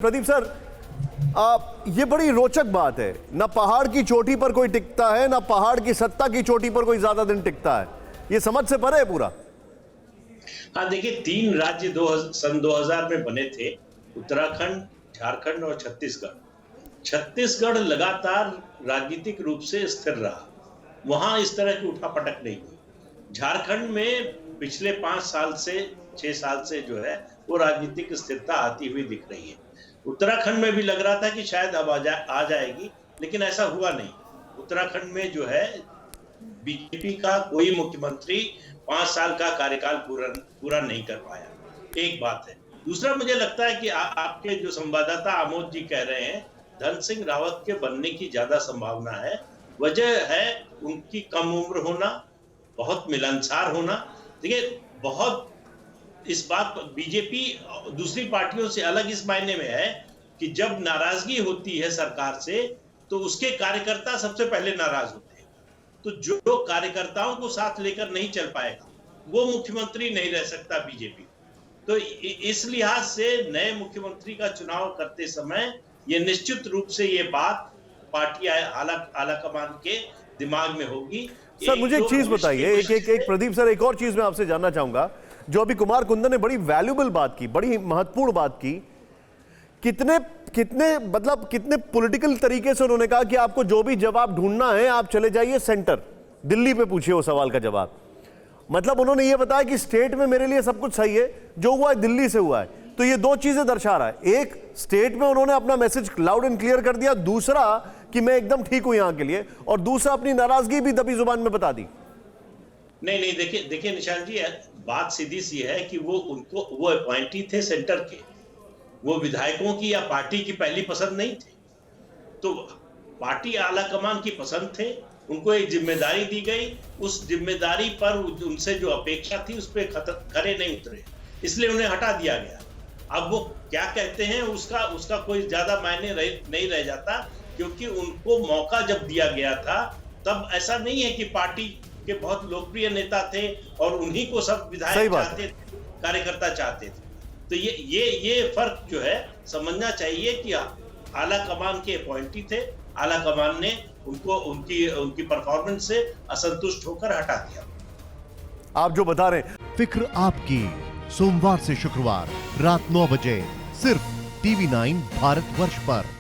Pradeep sir, ये बड़ी रोचक बात है। ना पहाड़ की चोटी पर कोई टिकता है, ना पहाड़ की सत्ता की चोटी पर कोई ज्यादा दिन टिकता है। ये समझ से परे है पूरा। हाँ, देखिए, 3 राज्य सन 2000 में बने थे, उत्तराखंड, झारखंड और छत्तीसगढ़। छत्तीसगढ़ लगातार राजनीतिक रूप से स्थिर रहा, वहां इस तरह की उठापटक नहीं हुई। झारखंड में पिछले 5 साल से 6 साल से जो है वो राजनीतिक स्थिरता आती हुई दिख रही है। उत्तराखंड में भी लग रहा था कि शायद अब आ जाएगी, लेकिन ऐसा हुआ नहीं। उत्तराखंड में जो है बीजेपी का कोई मुख्यमंत्री 5 साल का कार्यकाल पूरा नहीं कर पाया। एक बात है। दूसरा, मुझे लगता है कि आपके जो संवाददाता आमोद जी कह रहे हैं, धन सिंह रावत के बनने की ज्यादा संभावना है। वजह है उनकी कम उम्र होना, बहुत मिलनसार होना। देखिए, बहुत इस बात बीजेपी दूसरी पार्टियों से अलग इस मायने में है कि जब नाराजगी होती है सरकार से तो उसके कार्यकर्ता सबसे पहले नाराज होते हैं। तो जो कार्यकर्ताओं को साथ लेकर नहीं चल पाएगा वो मुख्यमंत्री नहीं रह सकता बीजेपी। तो इस लिहाज से नए मुख्यमंत्री का चुनाव करते समय ये निश्चित रूप से ये बात पार्टी आला कमान के दिमाग में होगी। सर, मुझे एक चीज बताइए, एक प्रदीप सर, एक और चीज मैं आपसे जानना चाहूंगा। जो अभी कुमार कुंदन ने बड़ी वैल्यूबल बात की, बड़ी महत्वपूर्ण बात की, कितने पॉलिटिकल तरीके से उन्होंने कहा कि आपको जो भी जवाब ढूंढना है आप चले जाइए सेंटर, दिल्ली पे पूछिए वो सवाल का जवाब। मतलब उन्होंने ये बताया कि स्टेट में मेरे लिए सब कुछ सही है, जो हुआ है दिल्ली से हुआ है। तो ये दो चीजें दर्शा रहा है। एक, स्टेट में उन्होंने अपना मैसेज लाउड एंड क्लियर कर दिया। दूसरा कि मैं एकदम ठीक हूं यहां के लिए। और दूसरा, अपनी नाराजगी भी दबी जुबान में बता दी। नहीं, देखिए निशान जी, बात सीधी सी है कि वो अपॉइंटी थे सेंटर के, वो विधायकों की या पार्टी की पहली पसंद नहीं थे। तो पार्टी आला कमान की पसंद थे, उनको एक जिम्मेदारी दी गई। उस जिम्मेदारी पर उनसे जो अपेक्षा थी उस पर खरे नहीं उतरे, इसलिए उन्हें हटा दिया गया। अब वो क्या कहते हैं उसका कोई ज्यादा मायने नहीं रह जाता, क्योंकि उनको मौका जब दिया गया था तब ऐसा नहीं है कि पार्टी के बहुत लोकप्रिय नेता थे और उन्हीं को सब विधायक चाहते थे, कार्यकर्ता चाहते थे। तो ये फर्क जो है समझना चाहिए कि आला कमान के अपॉइंटी थे, आला कमान ने उनको उनकी परफॉर्मेंस से असंतुष्ट होकर हटा दिया। आप जो बता रहे हैं। फिक्र आपकी, सोमवार से शुक्रवार रात 9 बजे सिर्फ TV9 भारतवर्ष पर।